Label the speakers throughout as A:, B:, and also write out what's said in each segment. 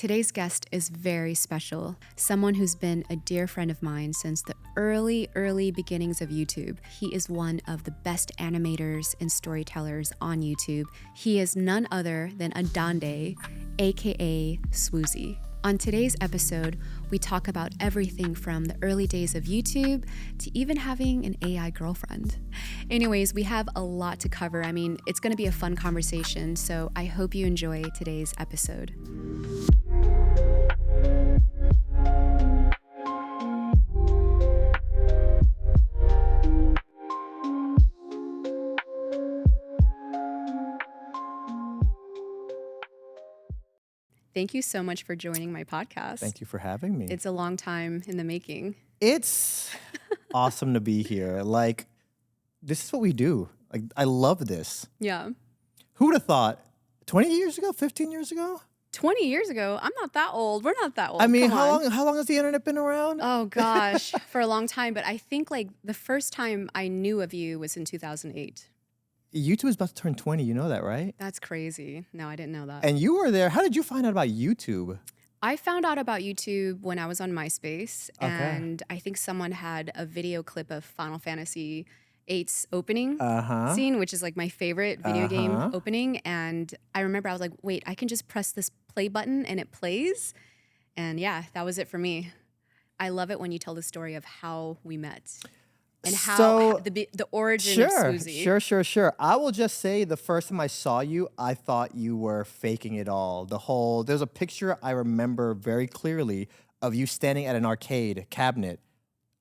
A: Today's guest is very special, someone who's been a dear friend of mine since the early beginnings of YouTube. He is one of the best animators and storytellers on YouTube. He is none other than Adande, aka Swoozie. On today's episode, we talk about everything from the early days of YouTube to even having an AI girlfriend. Anyways, we have a lot to cover. I mean, it's going to be a fun conversation, so I hope you enjoy today's episode. Thank you so much for joining my podcast.
B: Thank you for having me.
A: It's a long time in the making.
B: It's awesome to be here. Like, this is what we do. Like, I love this.
A: Yeah.
B: Who would have thought 20 years ago, 15 years ago?
A: 20 years ago? I'm not that old. We're not that old.
B: I mean,
A: Come on.
B: how long has the internet been around?
A: Oh, gosh, for a long time. But I think, like, the first time I knew of you was in 2008.
B: YouTube is about to turn 20. You know that, right?
A: That's crazy. No, I didn't know that.
B: And you were there. How did you find out about YouTube?
A: I found out about YouTube when I was on MySpace.
B: Okay.
A: And I think someone had a video clip of Final Fantasy VIII's opening scene, which is like my favorite video game opening. And I remember I was like, wait, I can just press this play button and it plays. And yeah, that was it for me. I love it when you tell the story of how we met. And how the origin of Swoozie.
B: Sure. I will just say the first time I saw you, I thought you were faking it all. There's a picture I remember very clearly of you standing at an arcade cabinet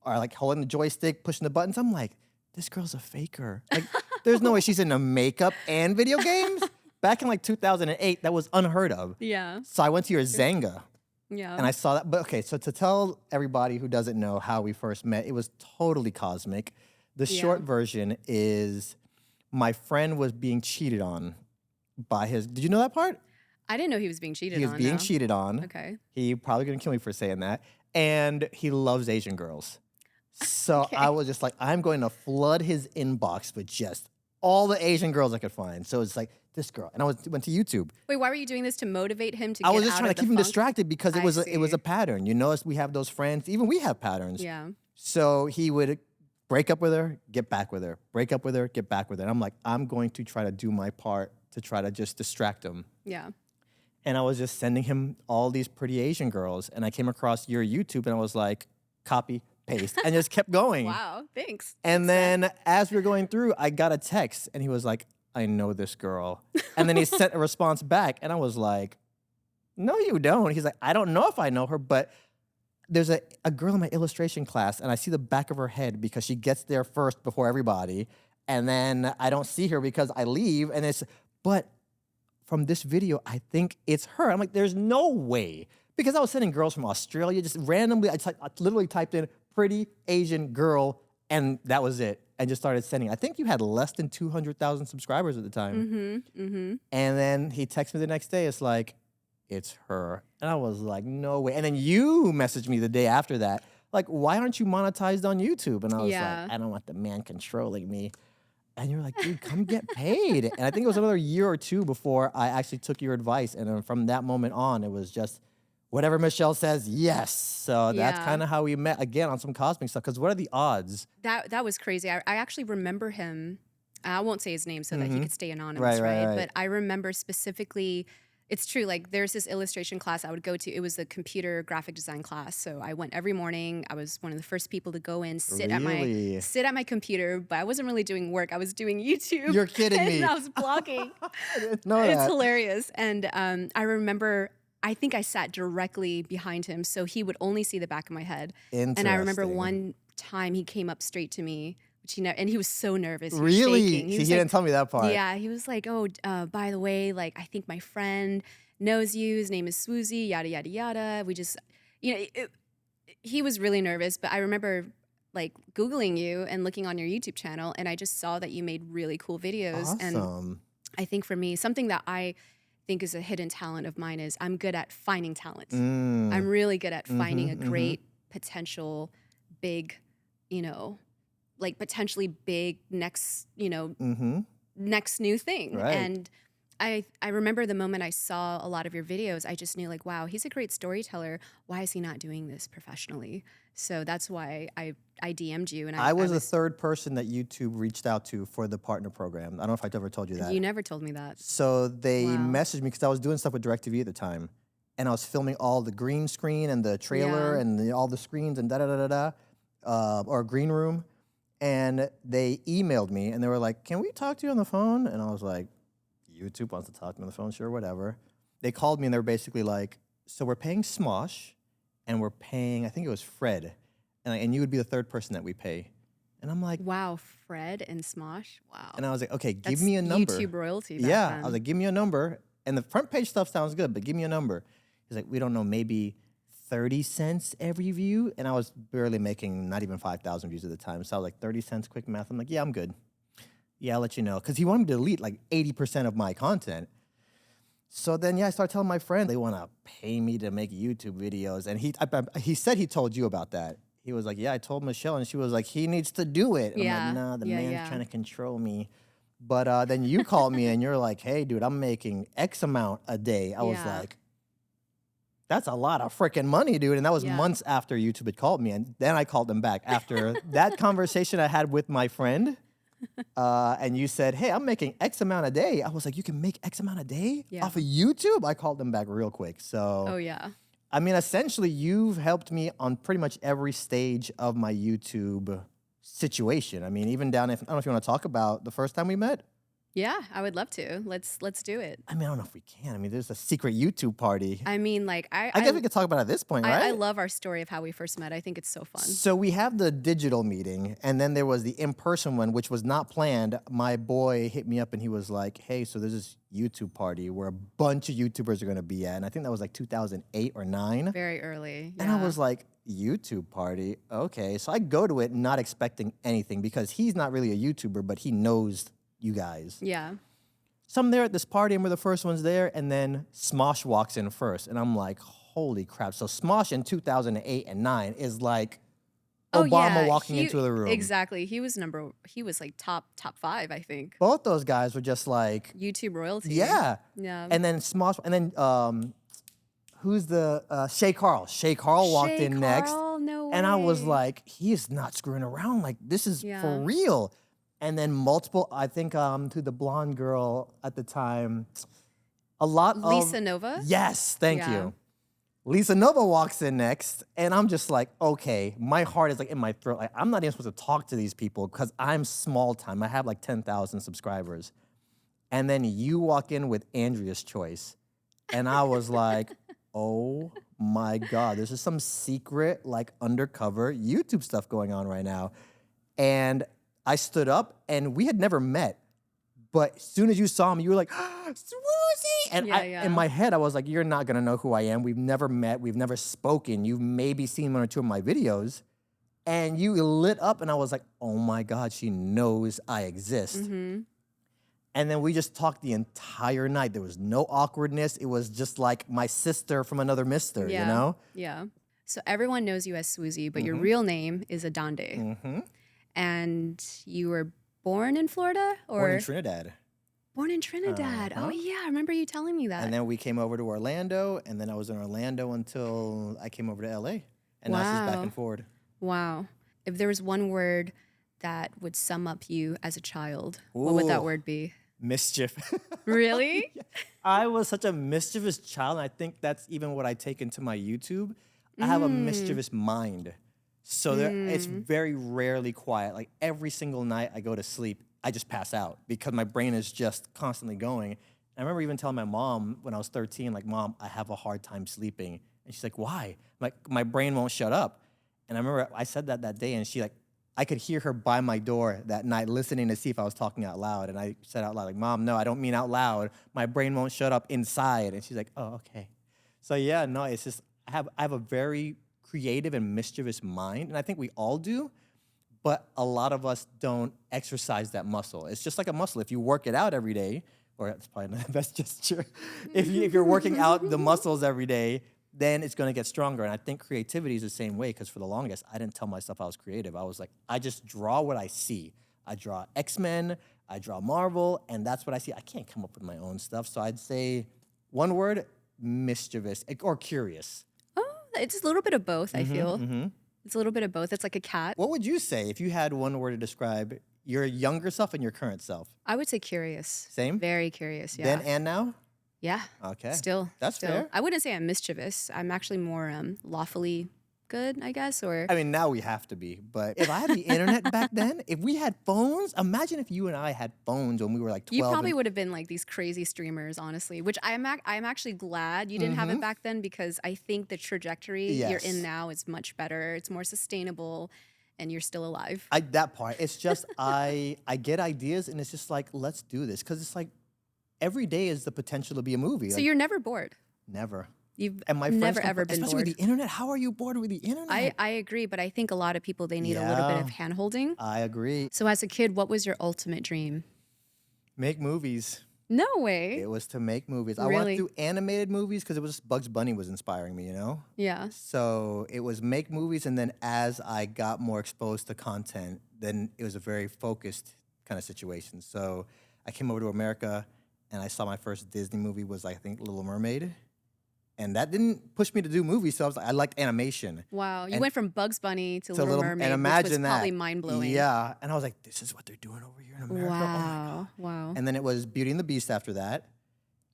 B: or like holding the joystick, pushing the buttons. I'm like, this girl's a faker. Like, there's no way she's into makeup and video games. Back in like 2008, that was unheard of.
A: Yeah.
B: So I went to your Zanga.
A: Yeah.
B: And I saw that. But okay, so to tell everybody who doesn't know how we first met, it was totally cosmic. The short version is my friend was being cheated on by his. Did you know that part?
A: I didn't know he was being cheated on.
B: He was being cheated on.
A: Okay.
B: He probably gonna kill me for saying that. And he loves Asian girls. So I was just like, I'm going to flood his inbox with just all the Asian girls I could find. So it's like, this girl. And I went to YouTube.
A: Wait, why were you doing this to motivate him to
B: I
A: get
B: was just
A: out
B: trying
A: of
B: to
A: the
B: keep him
A: funk?
B: distracted because it was a pattern. You notice we have those friends. Even we have patterns.
A: Yeah.
B: So he would break up with her, get back with her, break up with her, get back with her. And I'm like, I'm going to try to do my part to try to just distract him.
A: Yeah.
B: And I was just sending him all these pretty Asian girls. And I came across your YouTube and I was like, copy, paste, and just kept going.
A: Wow, thanks.
B: And then as we were going through, I got a text and he was like, I know this girl. And then he sent a response back and I was like, no, you don't. He's like, I don't know if I know her, but there's a girl in my illustration class and I see the back of her head because she gets there first before everybody. And then I don't see her because I leave but from this video, I think it's her. I'm like, there's no way. Because I was sending girls from Australia, just randomly, I literally typed in pretty Asian girl and that was it. And just started sending. I think you had less than 200,000 subscribers at the time. And then he texted me the next day. It's like, it's her. And I was like, no way. And then you messaged me the day after that. Like, why aren't you monetized on YouTube? And I was like, I don't want the man controlling me. And you're like, dude, come get paid. And I think it was another year or two before I actually took your advice. And then from that moment on, it was just whatever Michelle says, yes. So that's kind of how we met again on some cosmic stuff. Because what are the odds?
A: That was crazy. I actually remember him. I won't say his name so that he could stay anonymous, right? But I remember specifically, it's true, like there's this illustration class I would go to. It was a computer graphic design class. So I went every morning. I was one of the first people to go in, sit at my computer, but I wasn't really doing work. I was doing YouTube.
B: You're kidding me.
A: And I was blogging.
B: I didn't know that.
A: It's hilarious. And I remember, I think I sat directly behind him, so he would only see the back of my head. And I remember one time he came up straight to me, and he was so nervous. He was shaking.
B: He didn't tell me that part.
A: Yeah, he was like, oh, by the way, like, I think my friend knows you. His name is Swoozie, yada, yada, yada. We just, he was really nervous, but I remember like Googling you and looking on your YouTube channel, and I just saw that you made really cool videos.
B: Awesome.
A: And I think for me, something that I think is a hidden talent of mine is I'm good at finding talent. I'm really good at finding a great potential, big, like potentially big next, next new thing.
B: Right.
A: And I remember the moment I saw a lot of your videos, I just knew like, wow, he's a great storyteller. Why is he not doing this professionally? So that's why I DM'd you and
B: I was the third person that YouTube reached out to for the partner program. I don't know if I ever told you that.
A: You never told me that.
B: So they
A: Wow.
B: messaged me because I was doing stuff with DirecTV at the time. And I was filming all the green screen and the trailer
A: Yeah.
B: and all the screens and da-da-da-da-da, or green room. And they emailed me and they were like, can we talk to you on the phone? And I was like, YouTube wants to talk to me on the phone, sure, whatever. They called me and they were basically like, so we're paying Smosh and we're paying, I think it was Fred. And you would be the third person that we pay. And I'm like,
A: wow, Fred and Smosh. Wow.
B: and I was like, okay, give
A: That's
B: me a number.
A: YouTube royalty. Back
B: Yeah,
A: then.
B: I was like, give me a number. And the front page stuff sounds good, but give me a number. He's like, we don't know, maybe 30 cents every view. And I was barely making not even 5,000 views at the time. So I was like, 30 cents, quick math. I'm like, yeah, I'm good. Yeah, I'll let you know. Because he wanted me to delete like 80% of my content. So then, yeah, I started telling my friend they want to pay me to make YouTube videos. And he said he told you about that. He was like, yeah, I told Michelle. And she was like, he needs to do it. And
A: Yeah.
B: I'm like, nah, the
A: Yeah,
B: man's
A: yeah.
B: trying to control me. But then you called me and you're like, hey, dude, I'm making X amount a day. I was
A: Yeah.
B: like, that's a lot of freaking money, dude. And that was
A: Yeah.
B: months after YouTube had called me. And then I called them back after that conversation I had with my friend. And you said, hey, I'm making X amount a day. I was like, you can make X amount a day
A: Yeah.
B: off of YouTube? I called them back real quick. So,
A: Oh yeah.
B: I mean, essentially, you've helped me on pretty much every stage of my YouTube situation. I mean, even down, if I don't know if you want to talk about the first time we met.
A: Yeah, I would love to. Let's do it.
B: I mean, I don't know if we can. I mean, there's a secret YouTube party.
A: I mean, like
B: I guess we could talk about it at this point, right?
A: I love our story of how we first met. I think it's so fun.
B: So we have the digital meeting, and then there was the in-person one, which was not planned. My boy hit me up, and he was like, hey, so there's this YouTube party where a bunch of YouTubers are going to be at. And I think that was like 2008 or 9.
A: Very early.
B: And I
A: yeah.
B: was like, YouTube party? Okay. So I go to it not expecting anything because he's not really a YouTuber, but he knows you guys.
A: Yeah.
B: So I'm there at this party, and we're the first ones there, and then Smosh walks in first. And I'm like, holy crap. So Smosh in 2008 and 9 is like Obama walking into the room.
A: Exactly. He was like top 5, I think.
B: Both those guys were just like,
A: YouTube royalty.
B: yeah.
A: Yeah.
B: And then Smosh, and then who's the, Shay Carl. Shay Carl walked
A: Shay
B: in next.
A: Carl, no way.
B: And I was like, he is not screwing around. Like, this is
A: Yeah.
B: for real. And then multiple, I think, to the blonde girl at the time, a lot of...
A: Lisa Nova?
B: Yes, thank
A: Yeah.
B: you. Lisa Nova walks in next, and I'm just like, okay, my heart is like in my throat. Like, I'm not even supposed to talk to these people because I'm small time. I have like 10,000 subscribers. And then you walk in with Andrea's Choice. And I was like, oh my God, this is some secret, like undercover YouTube stuff going on right now. And I stood up, and we had never met. But as soon as you saw me, you were like, Swoozie! And
A: Yeah.
B: in my head, I was like, you're not going to know who I am. We've never met. We've never spoken. You've maybe seen one or two of my videos. And you lit up, and I was like, oh my God, she knows I exist.
A: Mm-hmm.
B: And then we just talked the entire night. There was no awkwardness. It was just like my sister from another mister,
A: Yeah.
B: you know?
A: Yeah. So everyone knows you as Swoozie, but your
B: Mm-hmm.
A: real name is Adande. And you were born in Florida? Or
B: Born in Trinidad.
A: Born in Trinidad. Oh, yeah. I remember you telling me that.
B: And then we came over to Orlando, and then I was in Orlando until I came over to LA. And now she's back
A: Wow.
B: and forward.
A: Wow. If there was one word that would sum up you as a child, what would that
B: Ooh.
A: word be?
B: Mischief.
A: Really?
B: I was such a mischievous child, and I think that's even what I take into my YouTube. I have a mischievous mind. So it's very rarely quiet. Like every single night I go to sleep, I just pass out because my brain is just constantly going. I remember even telling my mom when I was 13, like, Mom, I have a hard time sleeping. And she's like, why? Like, my brain won't shut up. And I remember I said that day, and she like, I could hear her by my door that night listening to see if I was talking out loud. And I said out loud, like, Mom, no, I don't mean out loud. My brain won't shut up inside. And she's like, oh, okay. So yeah, no, it's just, I have a very creative and mischievous mind. And I think we all do, but a lot of us don't exercise that muscle. It's just like a muscle. If you work it out every day, or that's probably not the best gesture. If you're working out the muscles every day, then it's going to get stronger. And I think creativity is the same way, because for the longest, I didn't tell myself I was creative. I was like, I just draw what I see. I draw X-Men, I draw Marvel, and that's what I see. I can't come up with my own stuff. So I'd say one word, mischievous or curious.
A: Oh, it's a little bit of both, I feel. It's a little bit of both. It's like a cat.
B: What would you say if you had one word to describe your younger self and your current self?
A: I would say curious.
B: Same?
A: Very curious, yeah.
B: Then and now?
A: Yeah.
B: Okay.
A: Still.
B: That's fair.
A: I wouldn't say I'm mischievous. I'm actually more lawfully good, I guess, or...
B: I mean, now we have to be. But if I had the internet back then, if we had phones, imagine if you and I had phones when we were like 12.
A: You probably would have been like these crazy streamers, honestly, which I'm actually glad you didn't have it back then, because I think the trajectory you're in now is much better. It's more sustainable, and you're still alive.
B: That part. It's just I get ideas, and it's just like, let's do this. Because it's like every day is the potential to be a movie.
A: So
B: like,
A: you're never bored.
B: Never.
A: You've
B: and my friends
A: never ever been
B: especially
A: bored.
B: with the internet. How are you bored with the internet?
A: I agree, but I think a lot of people, they need a little bit of hand-holding.
B: I agree.
A: So as a kid, what was your ultimate dream?
B: Make movies.
A: No way.
B: It was to make movies.
A: Really?
B: I wanted to do animated movies because it was Bugs Bunny was inspiring me, you know?
A: Yeah.
B: So it was make movies, and then as I got more exposed to content, then it was a very focused kind of situation. So I came over to America, and I saw my first Disney movie was, I think, Little Mermaid. And that didn't push me to do movies, so I liked animation.
A: Wow, you went from Bugs Bunny to Little Mermaid,
B: and imagine
A: which was
B: that.
A: probably mind-blowing.
B: Yeah, and I was like, this is what they're doing over here in America?
A: Wow,
B: Oh my God.
A: wow.
B: And then it was Beauty and the Beast after that.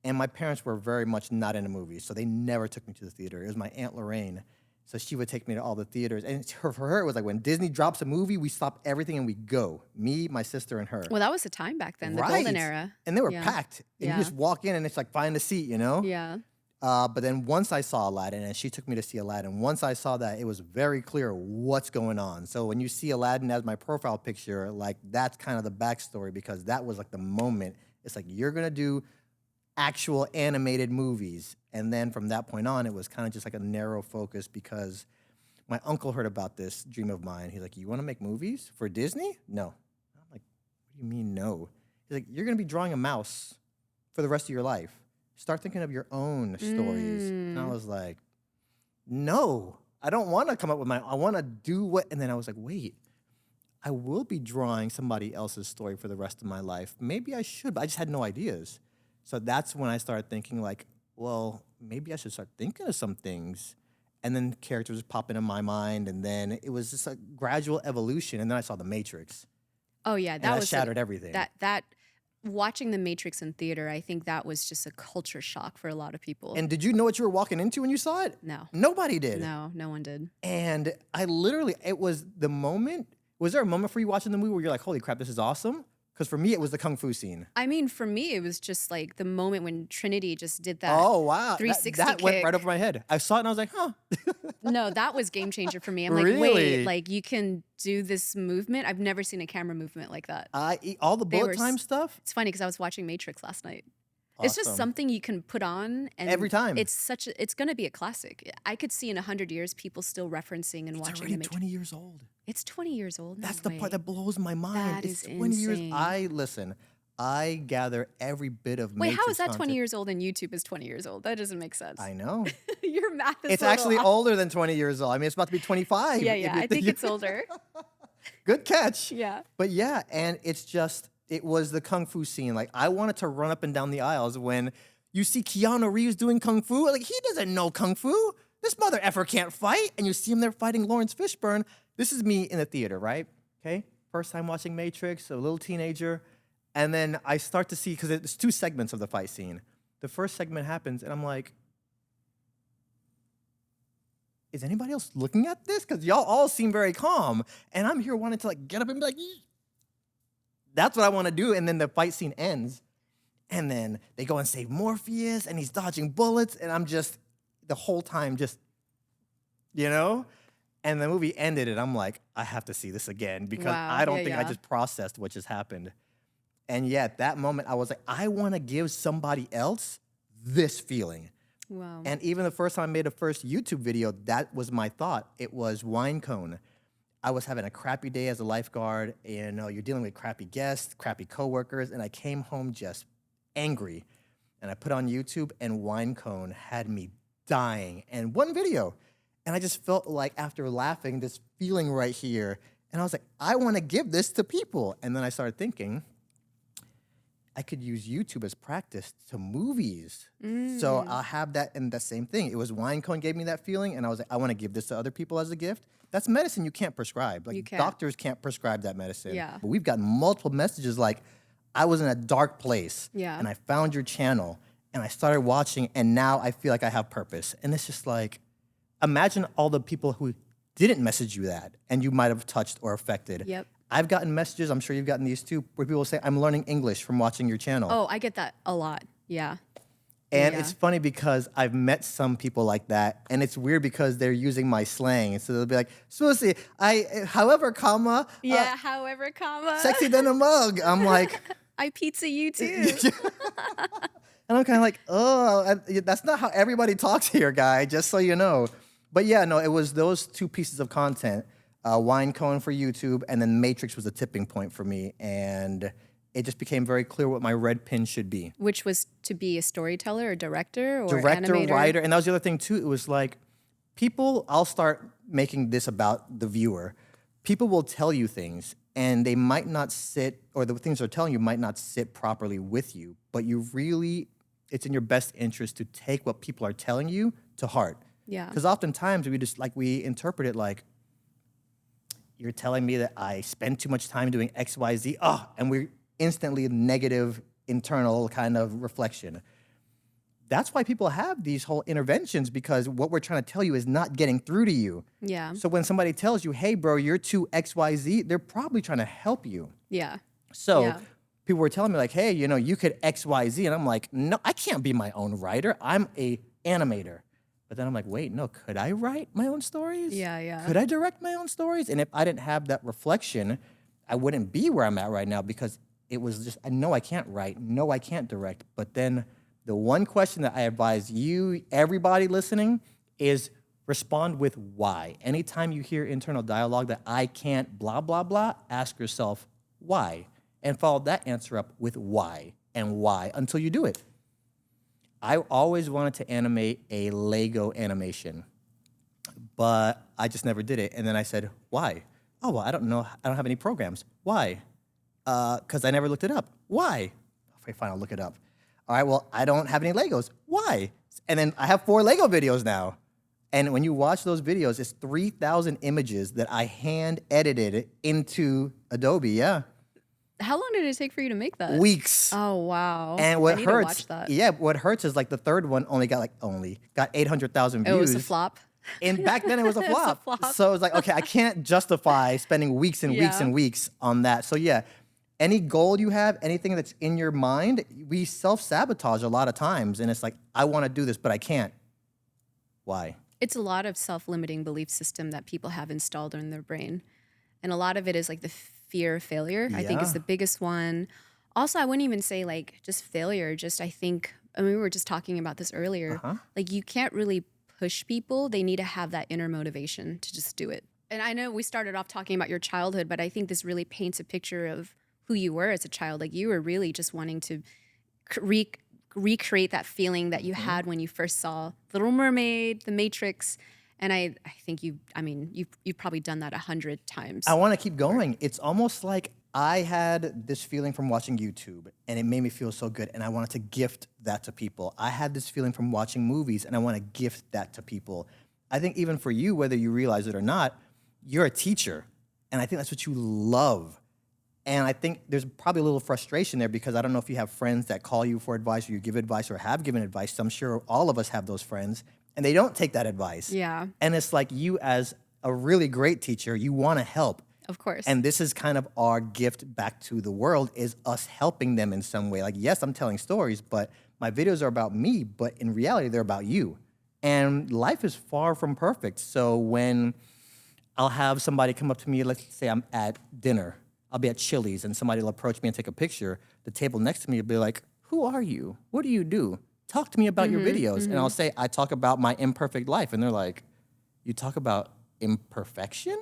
B: And my parents were very much not into movies, so they never took me to the theater. It was my Aunt Lorraine. So she would take me to all the theaters. And for her, it was like when Disney drops a movie, we stop everything and we go. Me, my sister, and her.
A: Well, that was the time back then, the golden era.
B: And they were packed. And you just walk in and it's like, find a seat, you know?
A: Yeah.
B: But then once I saw Aladdin, and she took me to see Aladdin, once I saw that, it was very clear what's going on. So when you see Aladdin as my profile picture, like that's kind of the backstory, because that was like the moment. It's like, you're going to do actual animated movies. And then from that point on, it was kind of just like a narrow focus, because my uncle heard about this dream of mine. He's like, you want to make movies for Disney? No. I'm like, what do you mean no? He's like, you're going to be drawing a mouse for the rest of your life. Start thinking of your own stories. And I was like, no, I don't want to come up with I want to do what, and then I was like, wait, I will be drawing somebody else's story for the rest of my life. Maybe I should, but I just had no ideas. So that's when I started thinking like, well, maybe I should start thinking of some things. And then characters pop into my mind, and then it was just a gradual evolution. And then I saw The Matrix.
A: Oh yeah, that was
B: shattered everything.
A: That watching The Matrix in theater, I think that was just a culture shock for a lot of people.
B: And did you know what you were walking into when you saw it?
A: No.
B: Nobody did.
A: No, no one did.
B: And I literally, it was the moment. Was there a moment for you watching the movie where you're like, holy crap, this is awesome? Because for me, it was the Kung Fu scene.
A: I mean, for me, it was just like the moment when Trinity just did that.
B: Oh, wow.
A: 360
B: that went
A: kick.
B: right over my head. I saw it and I was like, huh.
A: No, that was game changer for me. I'm like,
B: Really?
A: wait, like you can do this movement? I've never seen a camera movement like that.
B: All the bullet time stuff?
A: It's funny because I was watching Matrix last night. Awesome. It's just something you can put on and
B: every time.
A: It's going to be a classic. I could see in 100 years people still referencing and watching
B: It's already
A: the Matrix.
B: 20 years old.
A: It's 20 years old.
B: That's the part that blows my mind.
A: That
B: it's
A: is
B: 20
A: insane.
B: years. I gather every bit of
A: Wait,
B: Matrix
A: how is that
B: content.
A: 20 years old and YouTube is 20 years old? That doesn't make sense.
B: I know.
A: Your math is
B: It's
A: a little
B: actually
A: off.
B: older than 20 years old. I mean, it's about to be 25.
A: Yeah, I think it's older.
B: Good catch.
A: Yeah.
B: But yeah, and it's just, it was the Kung Fu scene. Like, I wanted to run up and down the aisles when you see Keanu Reeves doing Kung Fu. Like, he doesn't know Kung Fu. This mother effer can't fight. And you see him there fighting Lawrence Fishburne. This is me in the theater, right? Okay? First time watching Matrix, a little teenager. And then I start to see, because there's two segments of the fight scene. The first segment happens, and I'm like, is anybody else looking at this? Because y'all all seem very calm. And I'm here wanting to like get up and be like, "Eesh." That's what I want to do. And then the fight scene ends. And then they go and save Morpheus, and he's dodging bullets. And I'm just, the whole time, just, you know? And the movie ended, and I'm like, I have to see this again, because I don't think I just processed what just happened. And yeah, at that moment, I was like, I want to give somebody else this feeling.
A: Wow.
B: And even the first time I made a first YouTube video, that was my thought. It was wine cone. I was having a crappy day as a lifeguard. You know, you're dealing with crappy guests, crappy coworkers, and I came home just angry. And I put on YouTube, and wine cone had me dying. And one video. And I just felt like after laughing, this feeling right here. And I was like, I want to give this to people. And then I started thinking, I could use YouTube as practice to movies. So I'll have that, and the same thing. It was wine cone gave me that feeling, and I was like, I want to give this to other people as a gift. That's medicine you can't prescribe. Like,
A: You can't.
B: doctors can't prescribe that medicine.
A: Yeah.
B: But we've gotten multiple messages like, I was in a dark place,
A: Yeah.
B: and I found your channel, and I started watching, and now I feel like I have purpose. And it's just like, imagine all the people who didn't message you that, and you might have touched or affected.
A: Yep.
B: I've gotten messages, I'm sure you've gotten these too, where people say, I'm learning English from watching your channel.
A: Oh, I get that a lot. Yeah.
B: And
A: Yeah.
B: it's funny because I've met some people like that, and it's weird because they're using my slang. So they'll be like, Swoozie, however, comma,
A: Yeah, however, comma.
B: sexy than a mug. I'm like,
A: I pizza you too.
B: and I'm kind of like, oh, that's not how everybody talks here, guy, just so you know. But yeah, no, it was those two pieces of content, Wine Cone for YouTube, and then Matrix was a tipping point for me. And it just became very clear what my red pin should be.
A: Which was to be a storyteller or director or
B: Director,
A: animator?
B: writer, and that was the other thing too. It was like, people, I'll start making this about the viewer. People will tell you things, and they might not sit, or the things they're telling you might not sit properly with you, but you really, it's in your best interest to take what people are telling you to heart.
A: Yeah.
B: Because oftentimes we interpret it like, you're telling me that I spend too much time doing X, Y, Z, and we're instantly negative internal kind of reflection. That's why people have these whole interventions, because what we're trying to tell you is not getting through to you.
A: Yeah.
B: So when somebody tells you, hey, bro, you're too X, Y, Z, they're probably trying to help you.
A: Yeah.
B: So
A: Yeah.
B: people were telling me like, hey, you could X, Y, Z. And I'm like, no, I can't be my own writer. I'm a animator. But then I'm like, wait, no, could I write my own stories?
A: Yeah, yeah.
B: Could I direct my own stories? And if I didn't have that reflection, I wouldn't be where I'm at right now, because it was just, I know I can't write, no, I can't direct. But then the one question that I advise you, everybody listening, is respond with why. Anytime you hear internal dialogue that I can't blah, blah, blah, ask yourself why. And follow that answer up with why and why until you do it. I always wanted to animate a Lego animation, but I just never did it. And then I said, why? Oh, well, I don't know. I don't have any programs. Why? Because I never looked it up. Why? Okay, fine, I'll look it up. All right, well, I don't have any Legos. Why? And then I have 4 Lego videos now. And when you watch those videos, it's 3,000 images that I hand edited into Adobe, yeah.
A: How long did it take for you to make that?
B: Weeks.
A: Oh, wow.
B: And what
A: I need
B: hurts,
A: to watch that.
B: yeah, what hurts is like the third one got 800,000 views.
A: It was a flop.
B: And back then it was a
A: It was a
B: flop.
A: flop.
B: So it was like, okay, I can't justify spending weeks and weeks
A: Yeah.
B: and weeks on that. So yeah, any goal you have, anything that's in your mind, we self-sabotage a lot of times. And it's like, I want to do this, but I can't. Why?
A: It's a lot of self-limiting belief system that people have installed in their brain. And a lot of it is like the fear of failure, I think is
B: Yeah.
A: the biggest one. Also, I wouldn't even say like just failure, we were just talking about this earlier. Like you can't really push people. They need to have that inner motivation to just do it. And I know we started off talking about your childhood, but I think this really paints a picture of who you were as a child. Like you were really just wanting to recreate that feeling that you had when you first saw Little Mermaid, The Matrix. And I think you've probably done that 100 times.
B: I want to keep going. It's almost like I had this feeling from watching YouTube, and it made me feel so good, and I wanted to gift that to people. I had this feeling from watching movies, and I want to gift that to people. I think even for you, whether you realize it or not, you're a teacher, and I think that's what you love. And I think there's probably a little frustration there, because I don't know if you have friends that call you for advice, or you give advice, or have given advice. So I'm sure all of us have those friends, and they don't take that advice.
A: Yeah.
B: And it's like, you as a really great teacher, you want to help.
A: Of course.
B: And this is kind of our gift back to the world, is us helping them in some way. Like, yes, I'm telling stories, but my videos are about me, but in reality, they're about you. And life is far from perfect. So when I'll have somebody come up to me, let's say I'm at dinner, I'll be at Chili's, and somebody will approach me and take a picture. The table next to me will be like, who are you? What do you do? Talk to me about your videos. And I'll say, I talk about my imperfect life. And they're like, you talk about imperfection?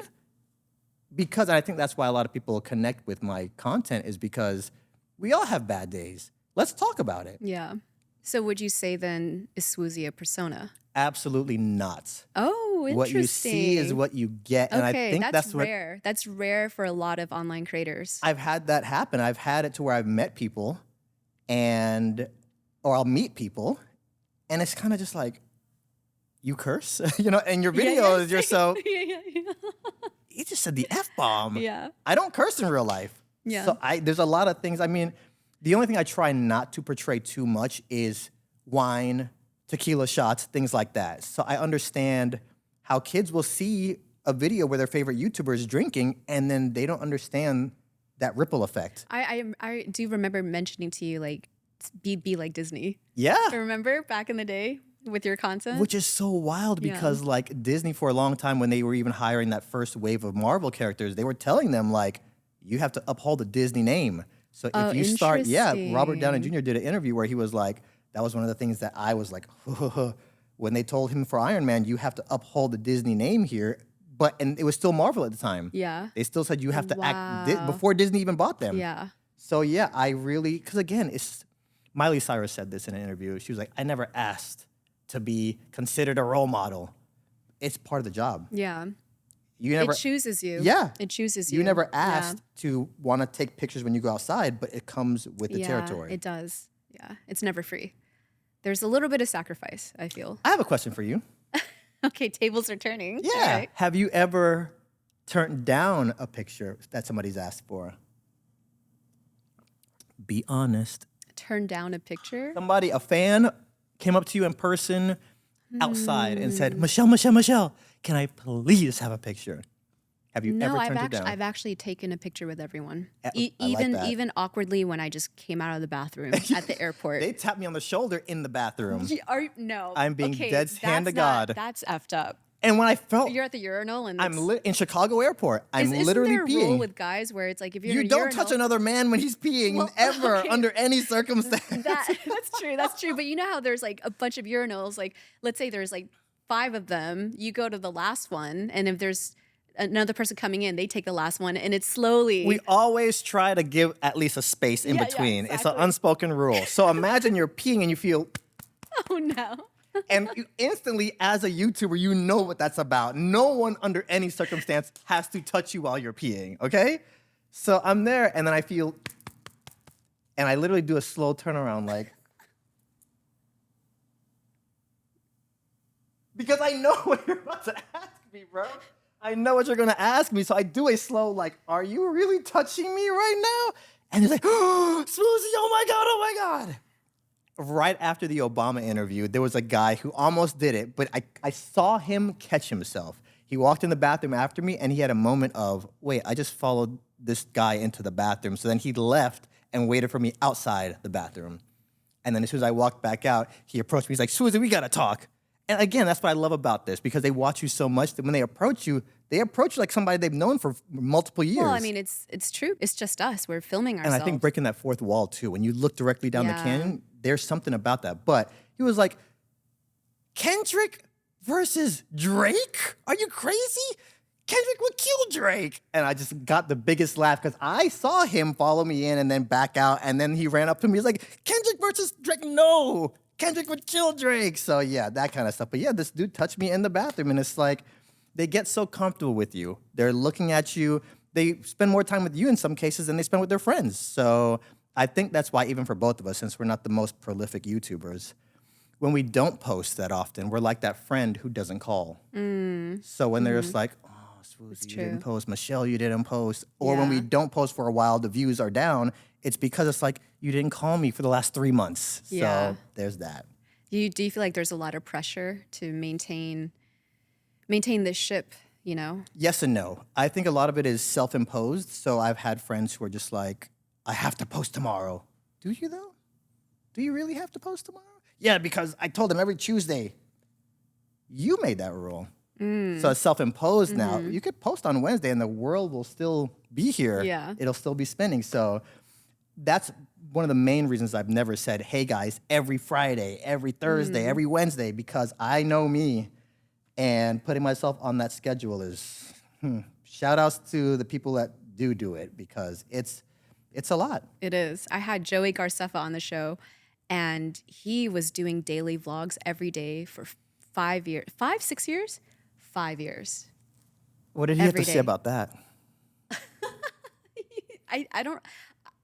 B: Because I think that's why a lot of people connect with my content, is because we all have bad days. Let's talk about it.
A: Yeah. So would you say then, is Swoozie a persona?
B: Absolutely not.
A: Oh, interesting.
B: What you see is what you get.
A: Okay,
B: And I think that's what
A: rare. That's rare for a lot of online creators.
B: I've had that happen. I've had it to where I've met people or I'll meet people, and it's kind of just like, you curse, and your videos, you're so, you just said the F-bomb.
A: Yeah.
B: I don't curse in real life.
A: Yeah.
B: So there's a lot of things. I mean, the only thing I try not to portray too much is wine, tequila shots, things like that. So I understand how kids will see a video where their favorite YouTuber is drinking, and then they don't understand that ripple effect.
A: I do remember mentioning to you, like, be like Disney.
B: Yeah.
A: Remember back in the day with your content?
B: Which is so wild because like Disney for a long time when they were even hiring that first wave of Marvel characters, they were telling them like, you have to uphold the Disney name. So if you start, Robert Downey Jr. did an interview where he was like, that was one of the things that I was like, when they told him for Iron Man, you have to uphold the Disney name here. And it was still Marvel at the time.
A: Yeah.
B: They still said you have to act before Disney even bought them.
A: Yeah.
B: So yeah, I really, because again, Miley Cyrus said this in an interview. She was like, I never asked to be considered a role model. It's part of the job.
A: Yeah.
B: It
A: chooses you.
B: Yeah.
A: It chooses you.
B: You never asked to want to take pictures when you go outside, but it comes with the territory.
A: It does. Yeah. It's never free. There's a little bit of sacrifice, I feel.
B: I have a question for you.
A: Okay, tables are turning.
B: Yeah.
A: Right.
B: Have you ever turned down a picture that somebody's asked for? Be honest.
A: Turn down a picture?
B: A fan came up to you in person outside and said, Michelle, can I please have a at Have you ever turned it down?
A: I've actually taken a picture with everyone.
B: Even
A: Awkwardly when I just came out of the bathroom at the airport.
B: They tapped me on the shoulder in the bathroom.
A: No.
B: I'm being dead hand to God.
A: That's effed up.
B: And when I felt
A: You're at the urinal and
B: I'm in Chicago Airport. I'm literally
A: there a
B: peeing.
A: rule with guys where it's like if you're
B: you
A: in a
B: don't
A: urinal,
B: touch another man when he's peeing under any circumstance.
A: That's true. But you know how there's like a bunch of urinals, like let's say there's like 5 of them, you go to the last one, and if there's another person coming in, they take the last one, and it's slowly.
B: We always try to give at least a space in between.
A: Exactly.
B: It's an unspoken rule. So imagine you're peeing and you feel.
A: Oh no.
B: And you instantly, as a YouTuber, you know what that's about. No one under any circumstance has to touch you while you're peeing, okay? So I'm there, and then I feel, and I literally do a slow turnaround, like, because I know what you're about to ask me, bro. I know what you're gonna ask me, so I do a slow, like, are you really touching me right now? And he's like, oh, Swoozie, oh my God. Right after the Obama interview, there was a guy who almost did it, but I saw him catch himself. He walked in the bathroom after me, and he had a moment of, wait, I just followed this guy into the bathroom. So then he left and waited for me outside the bathroom. And then as soon as I walked back out, he approached me. He's like, Swoozie, we gotta talk. And again, that's what I love about this, because they watch you so much that when they approach you like somebody they've known for multiple years.
A: Well, I mean, it's true. It's just us. We're filming ourselves.
B: And I think breaking that fourth wall, too. When you look directly down the canyon, there's something about that. But he was like, Kendrick versus Drake? Are you crazy? Kendrick would kill Drake. And I just got the biggest laugh because I saw him follow me in and then back out. And then he ran up to me. He's like, Kendrick versus Drake? No. Kendrick would kill Drake. So yeah, that kind of stuff. But yeah, this dude touched me in the bathroom. And it's like, they get so comfortable with you. They're looking at you. They spend more time with you in some cases than they spend with their friends. So I think that's why, even for both of us, since we're not the most prolific YouTubers, when we don't post that often, we're like that friend who doesn't call. So when they're just like, oh, Swoozie, you didn't post. Michelle, you didn't post. Or when we don't post for a while, the views are down. It's because it's like, you didn't call me for the last 3 months. So there's that.
A: Do you feel like there's a lot of pressure to maintain this ship, you know?
B: Yes and no. I think a lot of it is self-imposed. So I've had friends who are just like, I have to post tomorrow. Do you though? Do you really have to post tomorrow? Yeah, because I told them every Tuesday. You made that rule. So it's self-imposed now. You could post on Wednesday and the world will still be here.
A: Yeah.
B: It'll still be spinning. So that's one of the main reasons I've never said, hey guys, every Friday, every Thursday, every Wednesday, because I know me. And putting myself on that schedule is, shout outs to the people that do it, because it's a lot.
A: It is. I had Joey Garcefa on the show, and he was doing daily vlogs every day for 5 years. 6 years? 5 years.
B: What did he have to say about that?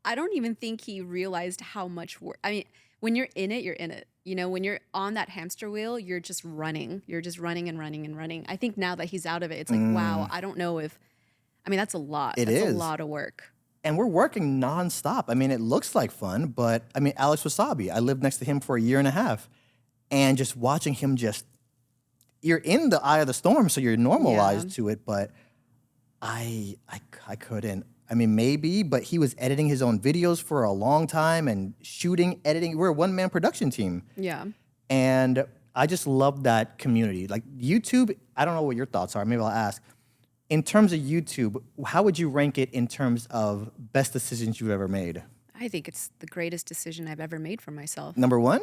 A: I don't even think he realized how much work. I mean, when you're in it, you're in it. You know, when you're on that hamster wheel, you're just running. You're just running and running and running. I think now that he's out of it, it's like, wow, I don't know if, I mean, that's a lot.
B: It
A: That's
B: is.
A: a lot of work.
B: And we're working nonstop. I mean, it looks like fun, but I mean, Alex Wasabi, I lived next to him for a year and a half. And just watching him you're in the eye of the storm, so you're normalized to it, but I couldn't. I mean, maybe, but he was editing his own videos for a long time and shooting, editing. We're a one-man production team.
A: Yeah.
B: And I just love that community. Like YouTube, I don't know what your thoughts are. Maybe I'll ask. In terms of YouTube, how would you rank it in terms of best decisions you've ever made?
A: I think it's the greatest decision I've ever made for myself.
B: Number one?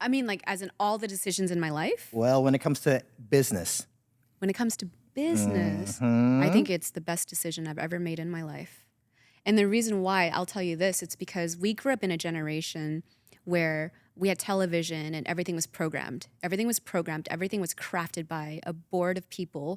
A: I mean, like, as in all the decisions in my life?
B: Well, when it comes to business.
A: When it comes to business, I think it's the best decision I've ever made in my life. And the reason why, I'll tell you this, it's because we grew up in a generation where we had television and everything was programmed. Everything was programmed. Everything was crafted by a board of people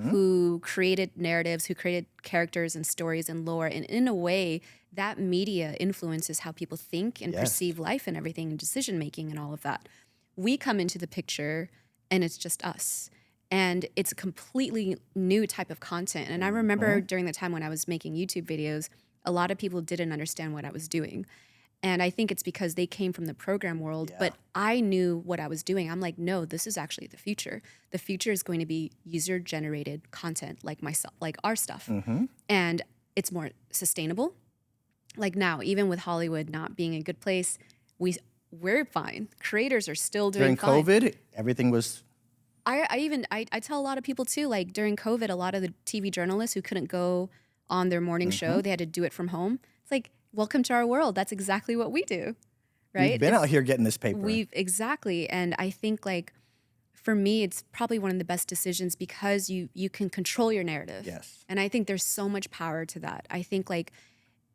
A: who created narratives, who created characters and stories and lore. And in a way, that media influences how people think and perceive life and everything and decision making and all of that. We come into the picture and it's just us. And it's a completely new type of content. And I remember during the time when I was making YouTube videos, a lot of people didn't understand what I was doing. And I think it's because they came from the program world, but I knew what I was doing. I'm like, no, this is actually the future. The future is going to be user-generated content like myself, like our stuff. And it's more sustainable. Like now, even with Hollywood not being a good place, we're fine. Creators are still doing fine.
B: During COVID, everything was...
A: I tell a lot of people too, like during COVID, a lot of the TV journalists who couldn't go on their morning show, they had to do it from home. It's like, welcome to our world. That's exactly what we do, right?
B: We've been out here getting this paper.
A: Exactly. And I think like, for me, it's probably one of the best decisions because you can control your narrative.
B: Yes.
A: And I think there's so much power to that. I think like,